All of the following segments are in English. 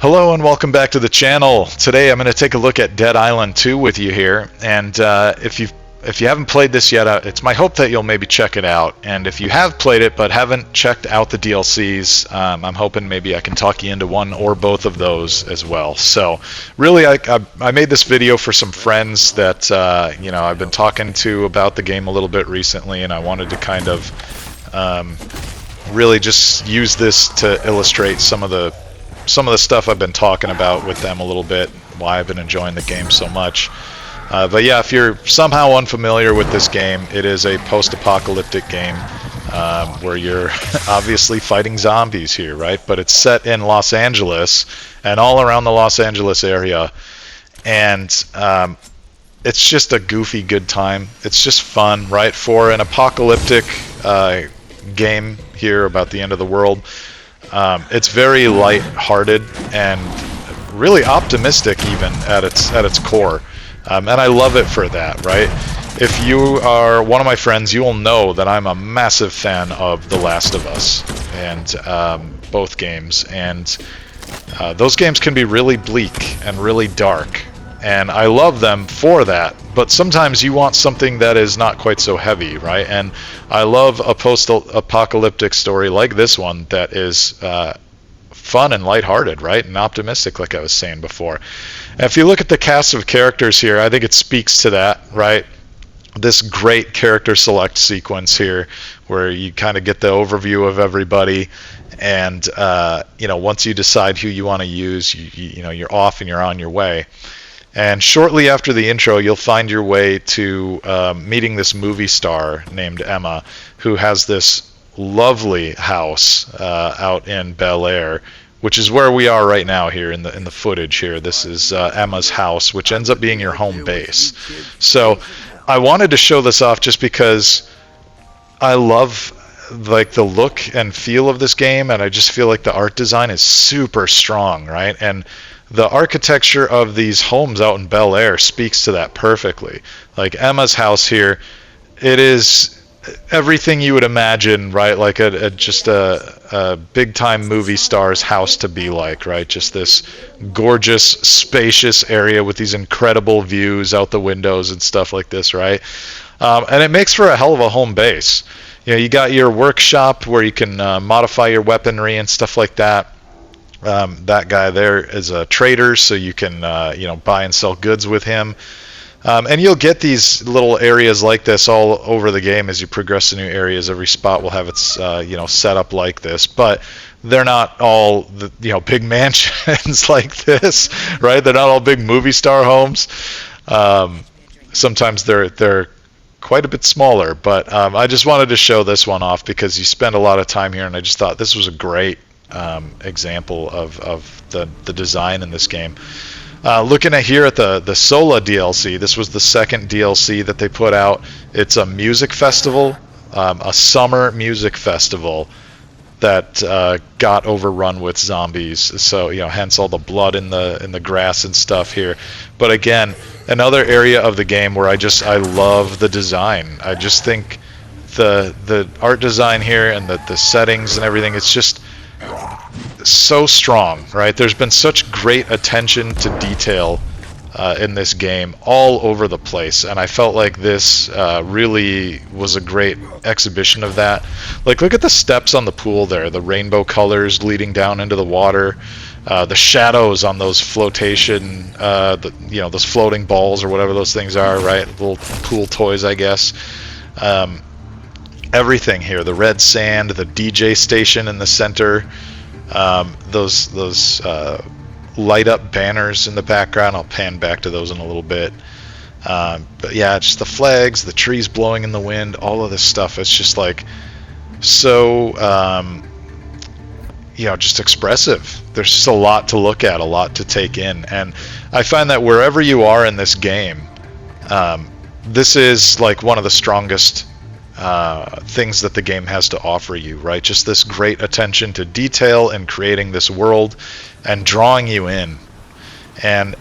Hello and welcome back to the channel. Today I'm going to take a look at Dead Island 2 with you here, and if you haven't played this yet, it's my hope that you'll maybe check it out. And if you have played it but haven't checked out the DLCs, I'm hoping maybe I can talk you into one or both of those as well. So really, I made this video for some friends that I've been talking to about the game a little bit recently, and I wanted to kind of really just use this to illustrate some of the stuff I've been talking about with them a little bit, why I've been enjoying the game so much. But yeah, if you're somehow unfamiliar with this game, it is a post-apocalyptic game where you're obviously fighting zombies here, right? But it's set in Los Angeles and all around the Los Angeles area, and it's just a goofy good time. It's just fun, right? For an apocalyptic game here about the end of the world. It's very light-hearted and really optimistic, even at its core, and I love it for that. Right? If you are one of my friends, you will know that I'm a massive fan of The Last of Us and both games, and those games can be really bleak and really dark, and I love them for that. But sometimes you want something that is not quite so heavy, right? And I love a post-apocalyptic story like this one that is fun and lighthearted, right? And optimistic, like I was saying before. And if you look at the cast of characters here, I think it speaks to that, right? This great character select sequence here, where you kind of get the overview of everybody, and once you decide who you want to use, you're off and you're on your way. And shortly after the intro, you'll find your way to meeting this movie star named Emma, who has this lovely house out in Bel Air, which is where we are right now here in the footage here. This is Emma's house, which ends up being your home base. So I wanted to show this off just because I love the look and feel of this game, and I just feel like the art design is super strong, right? And the architecture of these homes out in Bel Air speaks to that perfectly. Like Emma's house here, it is everything you would imagine, right? Like just a big-time movie star's house to be like, right? Just this gorgeous, spacious area with these incredible views out the windows and stuff like this, right? And it makes for a hell of a home base. You got your workshop where you can modify your weaponry and stuff like that. That guy there is a trader, so you can buy and sell goods with him, and you'll get these little areas like this all over the game as you progress to new areas. Every spot will have its set up like this, but they're not all big mansions like this, right? They're not all big movie star homes. Sometimes they're quite a bit smaller, but I just wanted to show this one off because you spend a lot of time here, and I just thought this was a great example of the design in this game. Looking at here at the Sola DLC, this was the second DLC that they put out. It's a music festival, a summer music festival that got overrun with zombies. So hence all the blood in the grass and stuff here. But again, another area of the game where I love the design. I just think the art design here and the settings and everything, it's just so strong, right? There's been such great attention to detail in this game all over the place, and I felt like this really was a great exhibition of that. Like, look at the steps on the pool there, the rainbow colors leading down into the water, the shadows on those flotation, those floating balls or whatever those things are, right? Little pool toys, I guess. Everything here, the red sand, the DJ station in the center, those light up banners in the background. I'll pan back to those in a little bit. But yeah, just the flags, the trees blowing in the wind, all of this stuff. It's just like so, just expressive. There's just a lot to look at, a lot to take in, and I find that wherever you are in this game, this is like one of the strongest things that the game has to offer you, right? Just this great attention to detail and creating this world and drawing you in. And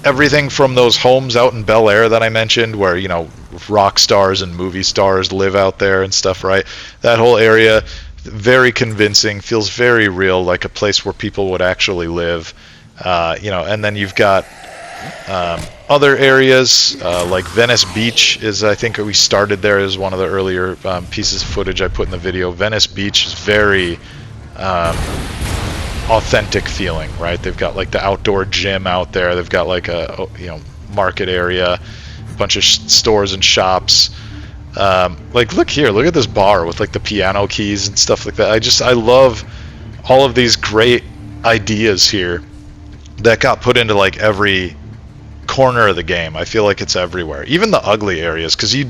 everything from those homes out in Bel Air that I mentioned, where rock stars and movie stars live out there and stuff, right? That whole area, very convincing, feels very real, like a place where people would actually live. You know, and then you've got other areas like Venice Beach is, I think we started there as one of the earlier pieces of footage I put in the video. Venice Beach is very authentic feeling, right? They've got like the outdoor gym out there. They've got like a market area, a bunch of stores and shops. Like look here, look at this bar with like the piano keys and stuff like that. I love all of these great ideas here that got put into like every corner of the game. I feel like it's everywhere, even the ugly areas, because you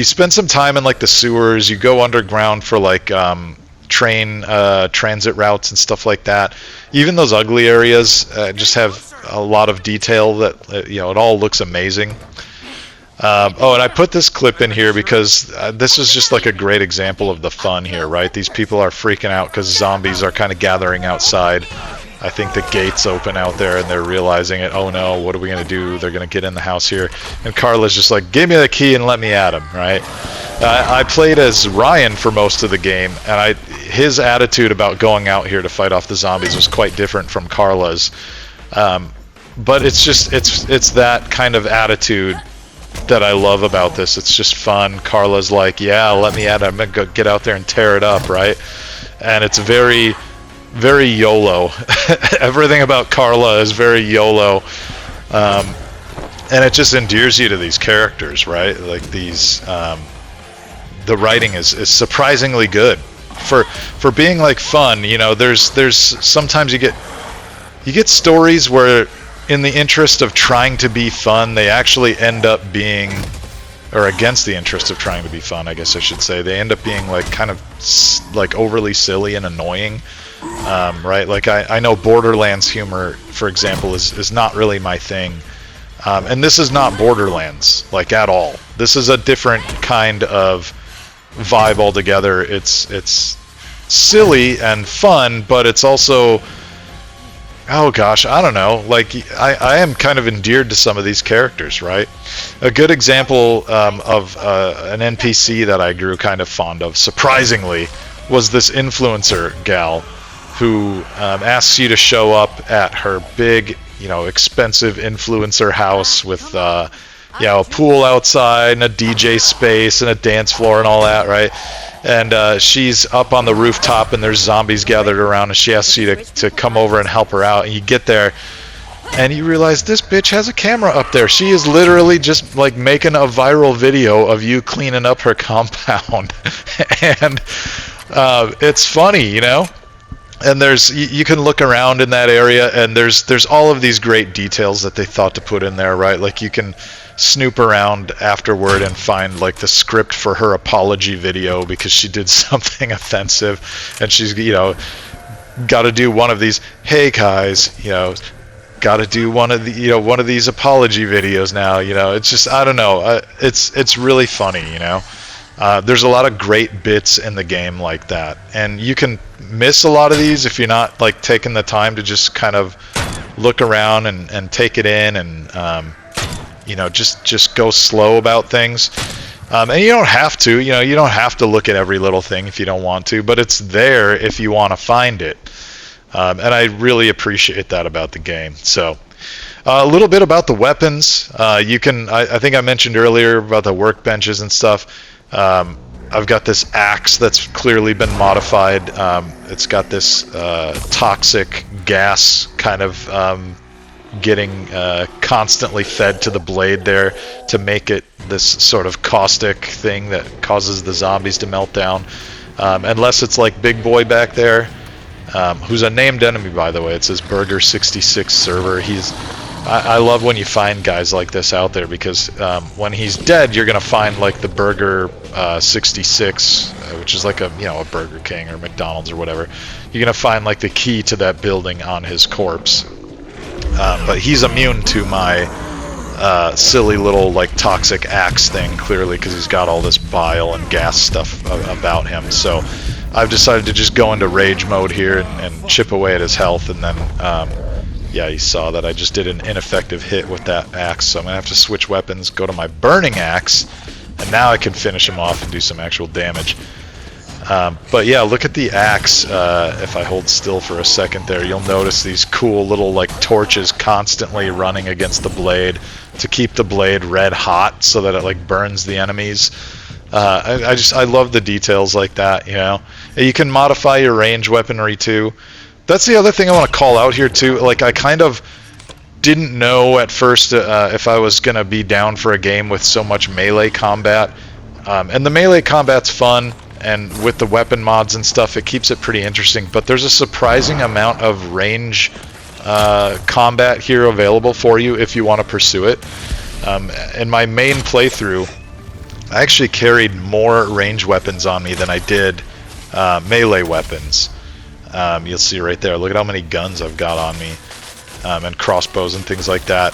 spend some time in like the sewers, you go underground for like train transit routes and stuff like that. Even those ugly areas just have a lot of detail that it all looks amazing. Oh, and I put this clip in here because this is just like a great example of the fun here, right? These people are freaking out because zombies are kind of gathering outside. I think the gates open out there and they're realizing it. Oh no, what are we going to do? They're going to get in the house here. And Carla's just like, give me the key and let me at him, right? I played as Ryan for most of the game, and his attitude about going out here to fight off the zombies was quite different from Carla's. But it's that kind of attitude that I love about this. It's just fun. Carla's like, yeah, let me at it. I'm going to go get out there and tear it up, right? And it's very, very YOLO. Everything about Carla is very YOLO. And it just endears you to these characters, right? Like these, the writing is surprisingly good. For being like fun, there's sometimes you get stories where in the interest of trying to be fun, they actually end up being, or against the interest of trying to be fun, I guess I should say, they end up being like kind of like overly silly and annoying, right? Like I know Borderlands humor, for example, is not really my thing, and this is not Borderlands, like at all. This is a different kind of vibe altogether. It's silly and fun, but it's also, oh gosh, I don't know. Like I am kind of endeared to some of these characters, right? A good example of an NPC that I grew kind of fond of, surprisingly, was this influencer gal who asks you to show up at her big, expensive influencer house with a pool outside and a DJ space and a dance floor and all that, right? And she's up on the rooftop and there's zombies gathered around and she asks you to come over and help her out. And you get there and you realize this bitch has a camera up there. She is literally just like making a viral video of you cleaning up her compound. And it's funny, And you can look around in that area and there's all of these great details that they thought to put in there, right? Like you can snoop around afterward and find like the script for her apology video because she did something offensive, and she's got to do one of these, hey guys, got to do one of these apology videos now. It's just, I don't know, it's really funny. There's a lot of great bits in the game like that, and you can miss a lot of these if you're not like taking the time to just kind of look around and take it in and just go slow about things. And you don't have to, you don't have to look at every little thing if you don't want to, but it's there if you want to find it. And I really appreciate that about the game. So a little bit about the weapons. I think I mentioned earlier about the workbenches and stuff. I've got this axe that's clearly been modified. It's got this toxic gas kind of getting constantly fed to the blade there to make it this sort of caustic thing that causes the zombies to melt down. Unless it's like Big Boy back there, who's a named enemy, by the way. It says Burger66 server. I love when you find guys like this out there, because when he's dead, you're gonna find like the Burger 66, which is like a Burger King or McDonald's or whatever. You're gonna find like the key to that building on his corpse. But he's immune to my silly little like toxic axe thing, clearly, because he's got all this bile and gas stuff about him. So I've decided to just go into rage mode here and chip away at his health, and then you saw that I just did an ineffective hit with that axe, so I'm gonna have to switch weapons, go to my burning axe, and now I can finish him off and do some actual damage. But yeah, look at the axe. If I hold still for a second there, you'll notice these cool little like torches constantly running against the blade to keep the blade red hot so that it like burns the enemies. I love the details like that, you know. You can modify your range weaponry too. That's the other thing I want to call out here too. Like, I kind of didn't know at first if I was gonna be down for a game with so much melee combat. And the melee combat's fun, and with the weapon mods and stuff, it keeps it pretty interesting. But there's a surprising amount of range combat here available for you if you want to pursue it. In my main playthrough, I actually carried more range weapons on me than I did melee weapons. You'll see right there. Look at how many guns I've got on me, and crossbows and things like that.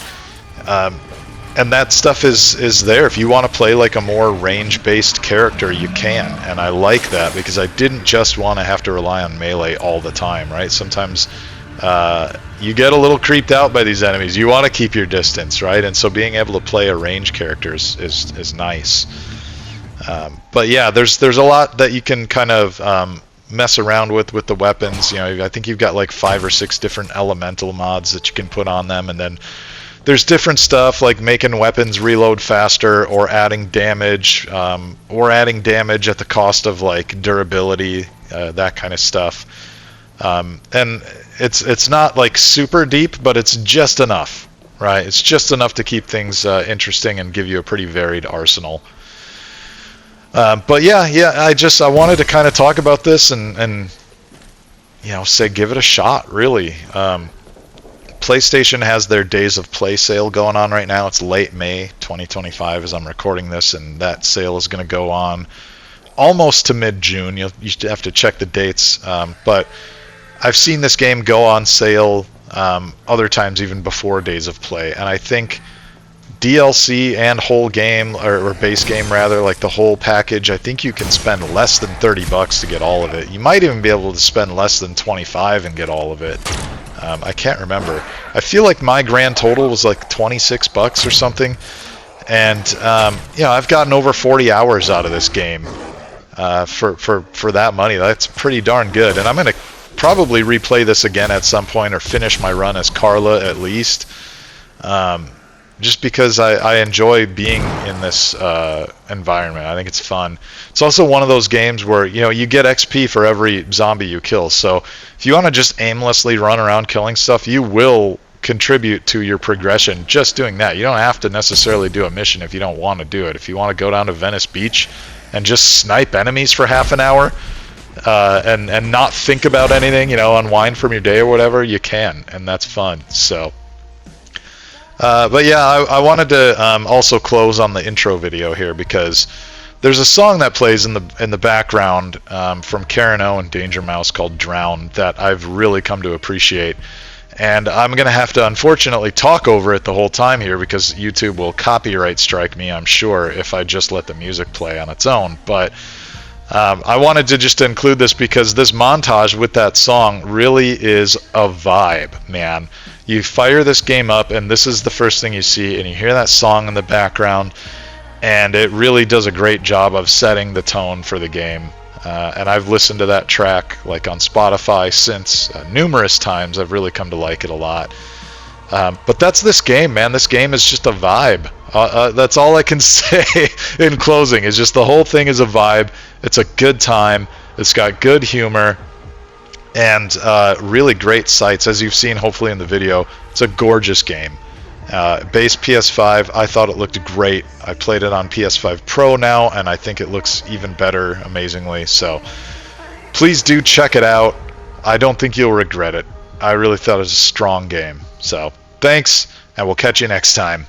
And that stuff is there. If you want to play like a more range-based character, you can. And I like that because I didn't just want to have to rely on melee all the time, right? Sometimes you get a little creeped out by these enemies. You want to keep your distance, right? And so being able to play a range character is nice. But yeah, there's a lot that you can kind of mess around with the weapons. You know, I think you've got like 5 or 6 different elemental mods that you can put on them, and then there's different stuff like making weapons reload faster, or adding damage at the cost of like durability, that kind of stuff. And it's not like super deep, but it's just enough, right? It's just enough to keep things interesting and give you a pretty varied arsenal. But yeah, I wanted to kind of talk about this and you know, say give it a shot, really. PlayStation has their Days of Play sale going on right now. It's late May 2025 as I'm recording this, and that sale is going to go on almost to mid-June. You have to check the dates, but I've seen this game go on sale other times even before Days of Play, and I think DLC and whole game, or base game rather, like the whole package, I think you can spend less than $30 to get all of it. You might even be able to spend less than $25 and get all of it. I can't remember. I feel like my grand total was like $26 or something, and you know, I've gotten over 40 hours out of this game for that money. That's pretty darn good, and I'm gonna probably replay this again at some point, or finish my run as Carla at least. Just because I enjoy being in this environment. I think it's fun. It's also one of those games where, you know, you get XP for every zombie you kill. So if you want to just aimlessly run around killing stuff, you will contribute to your progression just doing that. You don't have to necessarily do a mission if you don't want to do it. If you want to go down to Venice Beach and just snipe enemies for half an hour and not think about anything, you know, unwind from your day or whatever, you can, and that's fun. So but yeah, I wanted to also close on the intro video here, because there's a song that plays in the background from Karen O and Danger Mouse called Drown that I've really come to appreciate, and I'm gonna have to unfortunately talk over it the whole time here because YouTube will copyright strike me, I'm sure, if I just let the music play on its own. But I wanted to just include this because this montage with that song really is a vibe, man. You fire this game up, and this is the first thing you see, and you hear that song in the background, and it really does a great job of setting the tone for the game. And I've listened to that track like on Spotify since numerous times. I've really come to like it a lot. But that's this game, man. This game is just a vibe. That's all I can say in closing, is just the whole thing is a vibe. It's a good time. It's got good humor. And really great sights, as you've seen hopefully in the video. It's a gorgeous game. Base PS5, I thought it looked great. I played it on PS5 Pro now, and I think it looks even better, amazingly. So please do check it out. I don't think you'll regret it. I really thought it was a strong game. So thanks, and we'll catch you next time.